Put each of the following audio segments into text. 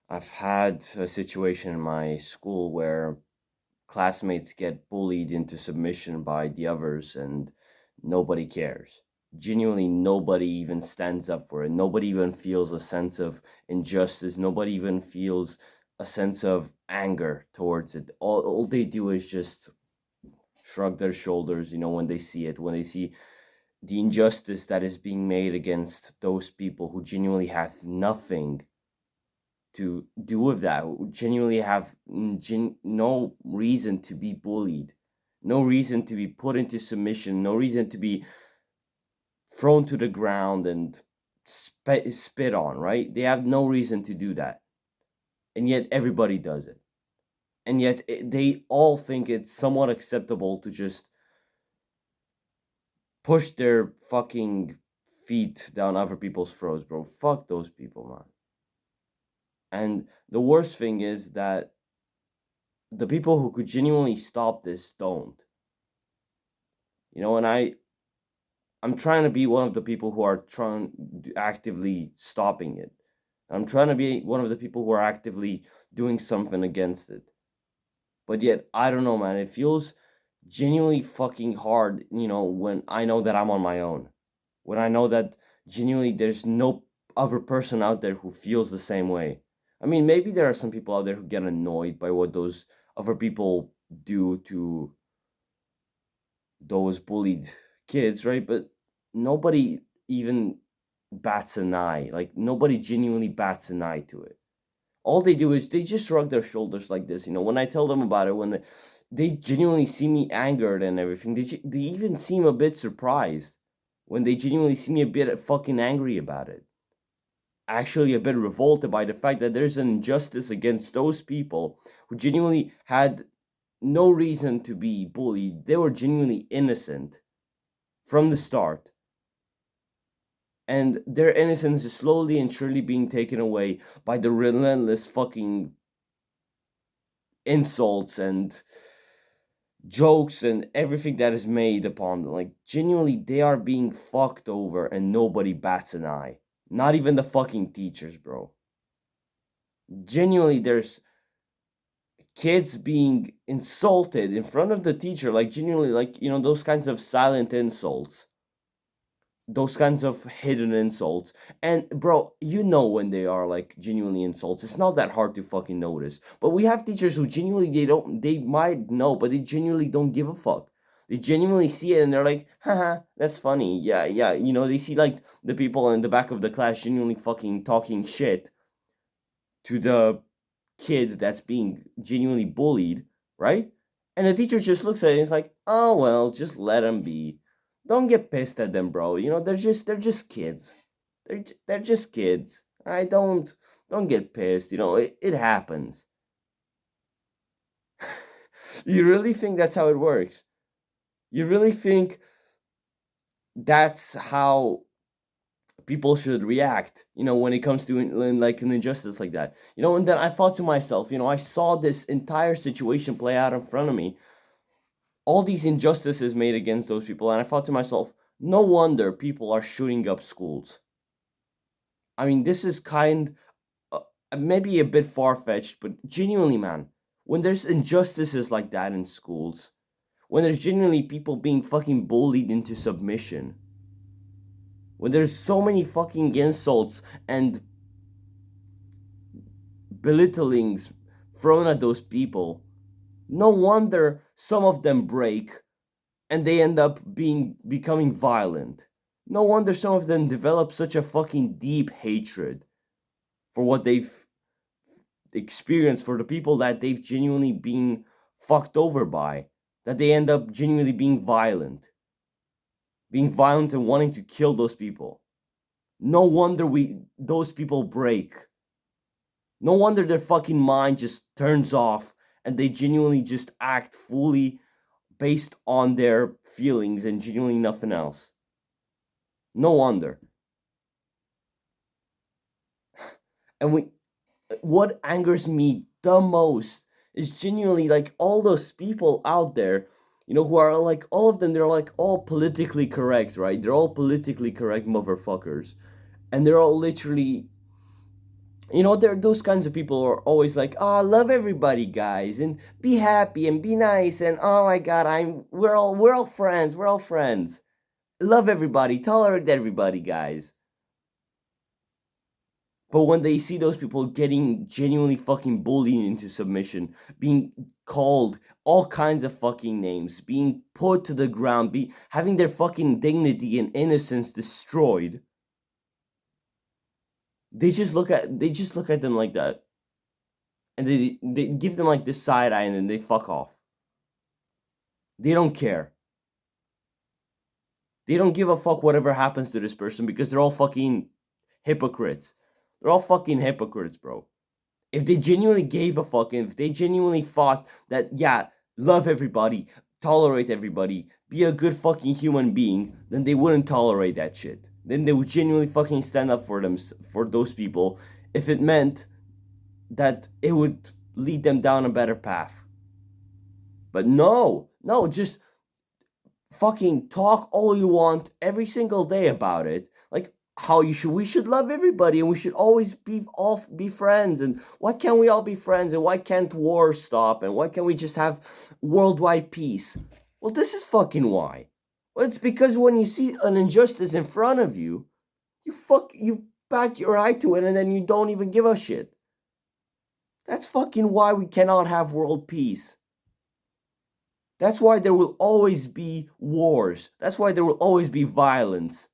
I've had a situation in my school where classmates get bullied into submission by the others and nobody cares. Genuinely, nobody even stands up for it. Nobody even feels a sense of injustice. Nobody even feels a sense of anger towards it. All they do is just shrug their shoulders, when they see it, when they see the injustice that is being made against those people who genuinely have nothing to do with that, who genuinely have no reason to be bullied, no reason to be put into submission, no reason to be thrown to the ground and spit on, right? They have no reason to do that. And yet everybody does it. And yet they all think it's somewhat acceptable to just push their fucking feet down other people's throats, bro. Fuck those people, man. And the worst thing is that the people who could genuinely stop this don't. And I'm trying to be one of the people who are trying actively stopping it. I'm trying to be one of the people who are actively doing something against it. But yet, I don't know, man. It feels genuinely fucking hard, when I know that I'm on my own. When I know that genuinely there's no other person out there who feels the same way. I mean, maybe there are some people out there who get annoyed by what those other people do to those bullied kids, right? But nobody even bats an eye. Like, nobody genuinely bats an eye to it. All they do is they just shrug their shoulders like this. When I tell them about it, when they genuinely see me angered and everything, they even seem a bit surprised when they genuinely see me a bit fucking angry about it. Actually, a bit revolted by the fact that there's an injustice against those people who genuinely had no reason to be bullied. They were genuinely innocent from the start. And their innocence is slowly and surely being taken away by the relentless fucking insults and jokes and everything that is made upon them. Like, genuinely, they are being fucked over and nobody bats an eye. Not even the fucking teachers, bro. Genuinely, there's kids being insulted in front of the teacher, like, genuinely, like, those kinds of silent insults, those kinds of hidden insults. And bro, when they are like genuinely insults. It's not that hard to fucking notice. But we have teachers who genuinely they might know, but they genuinely don't give a fuck. They genuinely see it and they're like, haha, that's funny. Yeah, yeah. They see like the people in the back of the class genuinely fucking talking shit to the kid that's being genuinely bullied, right? And the teacher just looks at it and is like, oh well, just let them be. Don't get pissed at them, bro. They're just kids. They're just kids. I don't get pissed. It happens. You really think that's how it works? You really think that's how people should react, when it comes to like an injustice like that? And then I thought to myself, I saw this entire situation play out in front of me, all these injustices made against those people, and I thought to myself, no wonder people are shooting up schools. I mean, this is uh, maybe a bit far-fetched, but genuinely, man, when there's injustices like that in schools, when there's genuinely people being fucking bullied into submission, when there's so many fucking insults and belittlings thrown at those people, no wonder some of them break and they end up becoming violent. No wonder some of them develop such a fucking deep hatred for what they've experienced, for the people that they've genuinely been fucked over by, that they end up genuinely being violent and wanting to kill those people. No wonder those people break. No wonder their fucking mind just turns off and they genuinely just act fully based on their feelings and genuinely nothing else. No wonder. And what angers me the most is genuinely like all those people out there, who are like all of them, they're like all politically correct, right? They're all politically correct motherfuckers. And they're all literally You know, there those kinds of people who are always like, "Oh, love everybody, guys, and be happy and be nice, and oh my God, we're all friends, we're all friends. Love everybody, tolerate everybody, guys." But when they see those people getting genuinely fucking bullied into submission, being called all kinds of fucking names, being put to the ground, be having their fucking dignity and innocence destroyed, they just look at them like that, and they give them like this side eye, and then they fuck off. They don't care. They don't give a fuck whatever happens to this person because they're all fucking hypocrites. They're all fucking hypocrites, bro. If they genuinely gave a fuck, and if they genuinely thought that, yeah, love everybody, tolerate everybody, be a good fucking human being, then they wouldn't tolerate that shit. Then they would genuinely fucking stand up for them, for those people, if it meant that it would lead them down a better path. But no, no, just fucking talk all you want every single day about it. Like how we should love everybody, and we should always be friends, and why can't we all be friends, and why can't wars stop, and why can't we just have worldwide peace? Well, this is fucking why. Well, it's because when you see an injustice in front of you, you back your eye to it, and then you don't even give a shit. That's fucking why we cannot have world peace. That's why there will always be wars. That's why there will always be violence.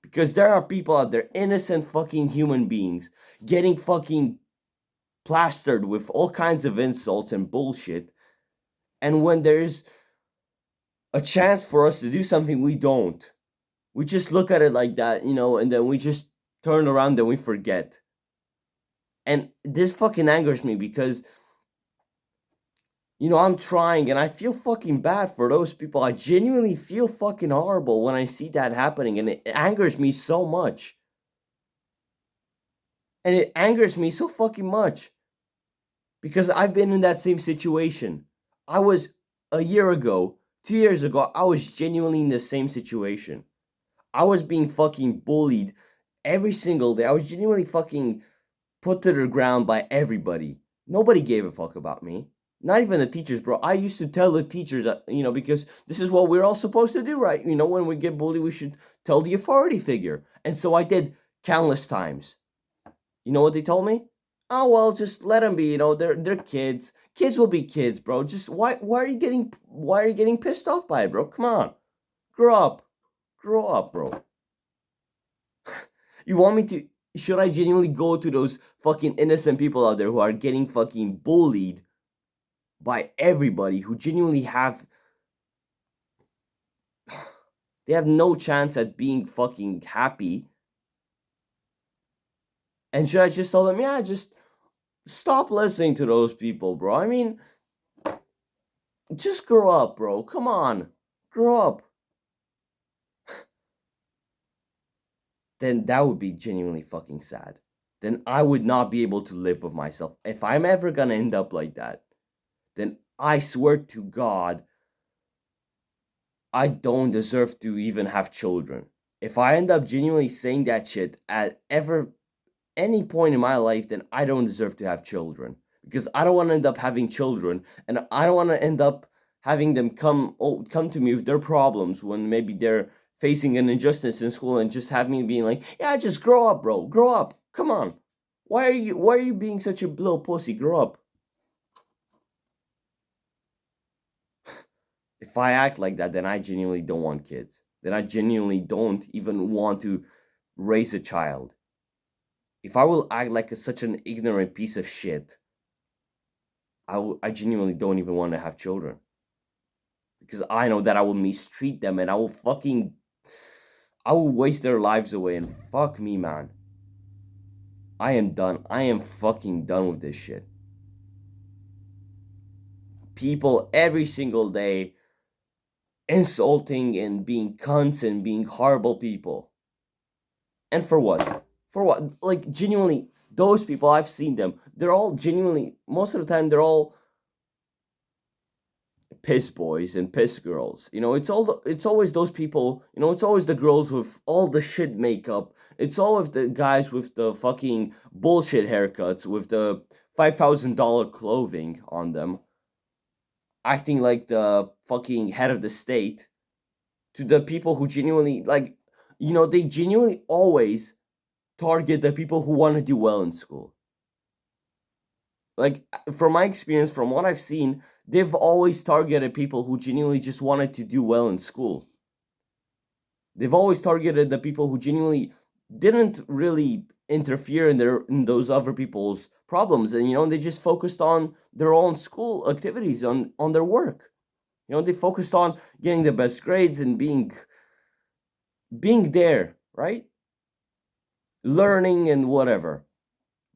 Because there are people out there, innocent fucking human beings, getting fucking plastered with all kinds of insults and bullshit. And when there's a chance for us to do something, we don't. We just look at it like that, and then we just turn around and we forget. And this fucking angers me because I'm trying, and I feel fucking bad for those people. I genuinely feel fucking horrible when I see that happening, and it angers me so much. And it angers me so fucking much because I've been in that same situation. I was a year ago, 2 years ago, I was genuinely in the same situation. I was being fucking bullied every single day. I was genuinely fucking put to the ground by everybody. Nobody gave a fuck about me. Not even the teachers, bro. I used to tell the teachers, because this is what we're all supposed to do, right? When we get bullied, we should tell the authority figure. And so I did countless times. You know what they told me? Oh well, just let them be. They're kids. Kids will be kids, bro. Just why are you getting pissed off by it, bro? Come on, grow up, bro. You want me to? Should I genuinely go to those fucking innocent people out there who are getting fucking bullied by everybody, who genuinely they have no chance at being fucking happy? And should I just tell them, yeah, just stop listening to those people, bro? I mean, just grow up, bro. Come on, grow up. Then that would be genuinely fucking sad. Then I would not be able to live with myself. If I'm ever gonna end up like that, then I swear to God, I don't deserve to even have children. If I end up genuinely saying that shit at any point in my life, then I don't deserve to have children. Because I don't want to end up having children, and I don't want to end up having them come to me with their problems when maybe they're facing an injustice in school, and just have me being like, yeah, just grow up, bro. Grow up. Come on. Why are you being such a little pussy? Grow up. If I act like that, then I genuinely don't want kids. Then I genuinely don't even want to raise a child. If I will act like such an ignorant piece of shit, I genuinely don't even want to have children. Because I know that I will mistreat them, and I will waste their lives away, and fuck me, man. I am done. I am fucking done with this shit. People every single day insulting and being cunts and being horrible people. And for what? For what? Like, genuinely, those people, I've seen them. They're all genuinely, most of the time, they're all piss boys and piss girls. It's always those people. It's always the girls with all the shit makeup. It's always the guys with the fucking bullshit haircuts with the $5,000 clothing on them, acting like the fucking head of the state. To the people who genuinely like, they genuinely always target the people who want to do well in school. Like, from my experience, from what I've seen, they've always targeted people who genuinely just wanted to do well in school. They've always targeted the people who genuinely didn't really interfere in those other people's problems, and they just focused on their own school activities, on their work. They focused on getting the best grades and being there, right? Learning and whatever.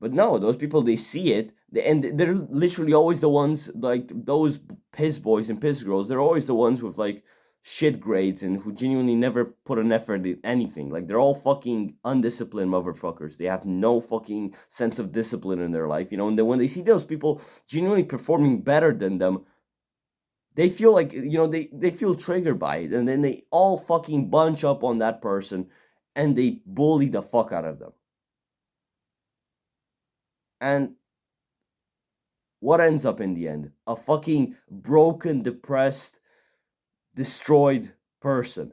But no, those people, they see it, and they're literally always the ones, like those piss boys and piss girls. They're always the ones with like shit grades and who genuinely never put an effort in anything. Like, they're all fucking undisciplined motherfuckers. They have no fucking sense of discipline in their life, and then when they see those people genuinely performing better than them, they feel like, they feel triggered by it, and then they all fucking bunch up on that person and they bully the fuck out of them. And what ends up in the end? A fucking broken, depressed, destroyed person.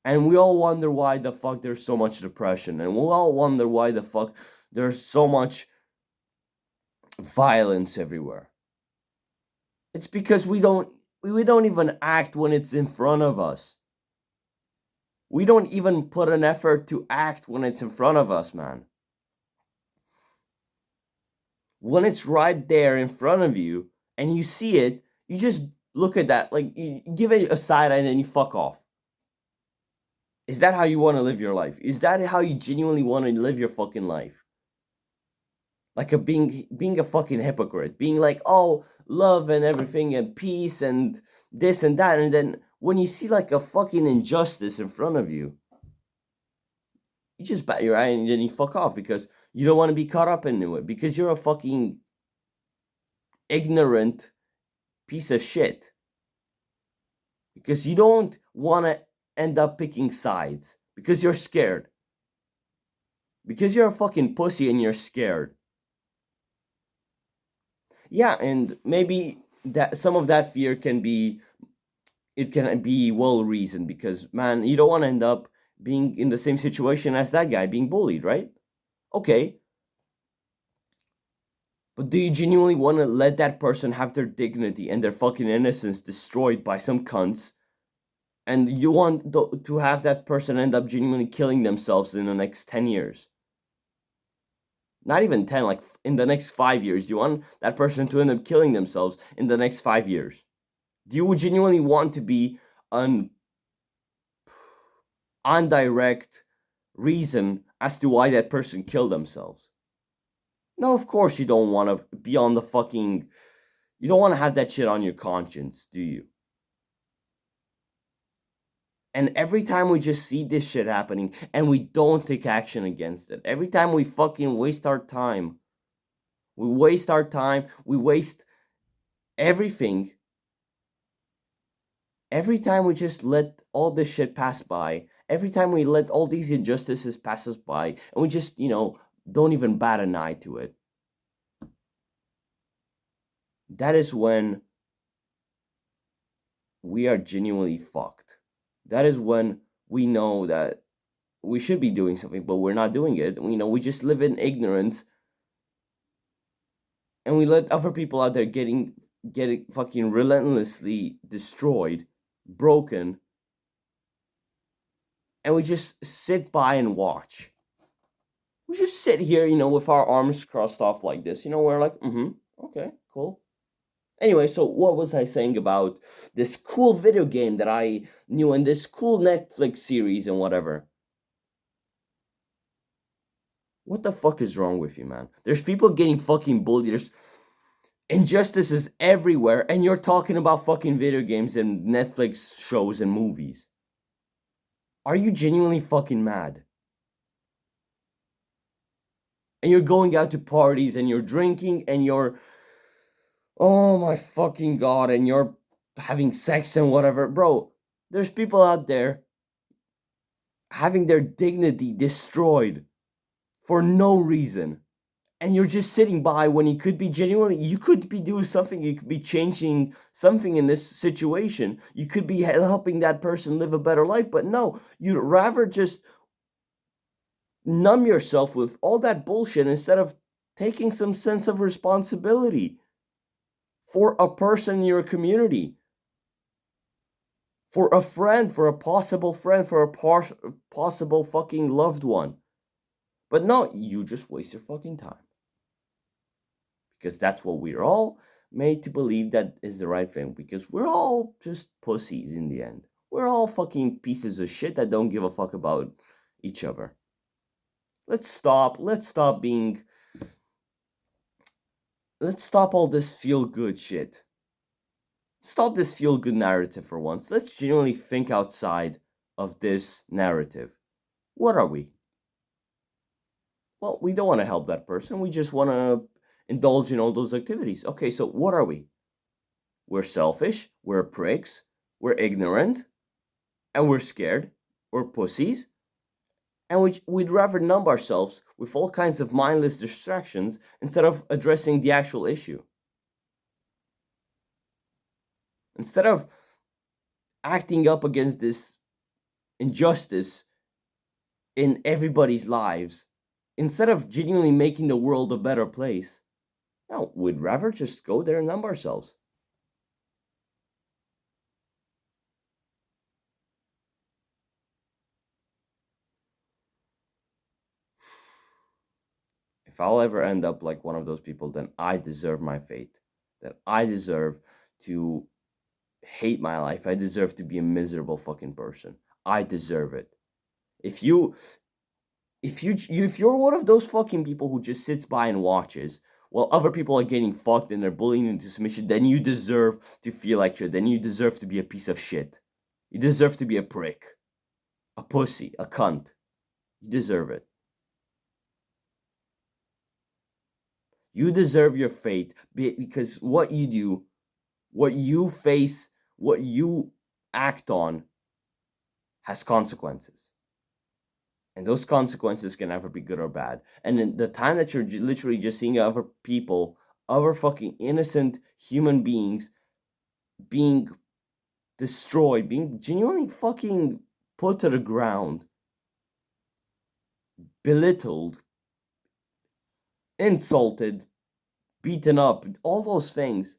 And we all wonder why the fuck there's so much depression. And we all wonder why the fuck there's so much violence everywhere. It's because we don't even act when it's in front of us. We don't even put an effort to act when it's in front of us, man. When it's right there in front of you and you see it, you just look at that, like, you give it a side eye and then you fuck off. Is that how you want to live your life? Is that how you genuinely want to live your fucking life? Like, being a fucking hypocrite, being like, oh, love and everything and peace and this and that, and then when you see like a fucking injustice in front of you, you just bat your eye and then you fuck off because you don't want to be caught up into it, because you're a fucking ignorant piece of shit. Because you don't want to end up picking sides. Because you're scared. Because you're a fucking pussy and you're scared. Yeah, and maybe that some of that fear can be well reasoned, because, man, you don't want to end up being in the same situation as that guy being bullied, right? Okay. But do you genuinely want to let that person have their dignity and their fucking innocence destroyed by some cunts? And you want to have that person end up genuinely killing themselves in the next 10 years? Not even 10, like in the next 5 years. Do you want that person to end up killing themselves in the next 5 years? Do you genuinely want to be an indirect reason as to why that person killed themselves? No, of course you don't want to be on the fucking... You don't want to have that shit on your conscience, do you? And every time we just see this shit happening and we don't take action against it, every time we fucking waste our time, we waste everything. Every time we just let all this shit pass by, every time we let all these injustices pass us by, and we just, don't even bat an eye to it, that is when we are genuinely fucked. That is when we know that we should be doing something, but we're not doing it. We just live in ignorance, and we let other people out there getting fucking relentlessly destroyed, broken, and we just sit by and watch. We just sit here, with our arms crossed off like this. We're like, okay, cool. Anyway, so what was I saying about this cool video game that I knew and this cool Netflix series and whatever? What the fuck is wrong with you, man? There's people getting fucking bullied. There's injustices everywhere, and you're talking about fucking video games and Netflix shows and movies. Are you genuinely fucking mad? And you're going out to parties and you're drinking and you're Oh my fucking god, and you're having sex and whatever. Bro, there's people out there having their dignity destroyed for no reason. And you're just sitting by when you could be genuinely, you could be doing something, you could be changing something in this situation. You could be helping that person live a better life, but no, you'd rather just numb yourself with all that bullshit instead of taking some sense of responsibility for a person in your community, for a friend, for a possible friend, for a possible fucking loved one. But no, you just waste your fucking time. Because that's what we're all made to believe that is the right thing. Because we're all just pussies in the end. We're all fucking pieces of shit that don't give a fuck about each other. Let's stop. Let's stop all this feel good shit. Stop this feel good narrative for once. Let's genuinely think outside of this narrative. What are we? Well, we don't want to help that person. We just want to indulge in all those activities. Okay, so what are we? We're selfish, we're pricks, we're ignorant, and we're scared, we're pussies, and we'd rather numb ourselves with all kinds of mindless distractions instead of addressing the actual issue. Instead of acting up against this injustice in everybody's lives, instead of genuinely making the world a better place, no, we'd rather just go there and numb ourselves. If I'll ever end up like one of those people, then I deserve my fate. That I deserve to hate my life. I deserve to be a miserable fucking person. I deserve it. If you if you're one of those fucking people who just sits by and watches while other people are getting fucked and they're bullying into submission, then you deserve to feel like shit. Then you deserve to be a piece of shit. You deserve to be a prick, a pussy, a cunt. You deserve it. You deserve your fate because what you do, what you face, what you act on has consequences. And those consequences can either be good or bad. And in the time that you're literally just seeing other people, other fucking innocent human beings being destroyed, being genuinely fucking put to the ground, belittled, insulted, beaten up, all those things.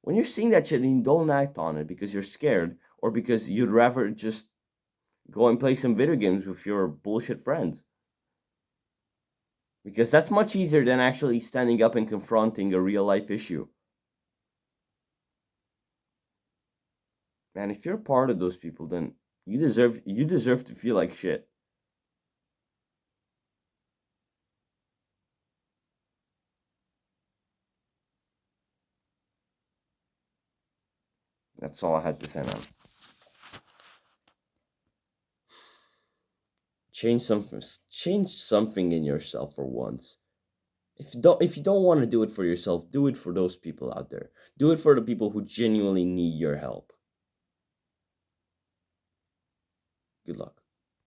When you're seeing that shit and you don't act on it because you're scared or because you'd rather just go and play some video games with your bullshit friends. Because that's much easier than actually standing up and confronting a real life issue. Man, if you're part of those people, then you deserve to feel like shit. That's all I had to say, man. Change something in yourself for once. If you don't want to do it for yourself, do it for those people out there. Do it for the people who genuinely need your help. Good luck.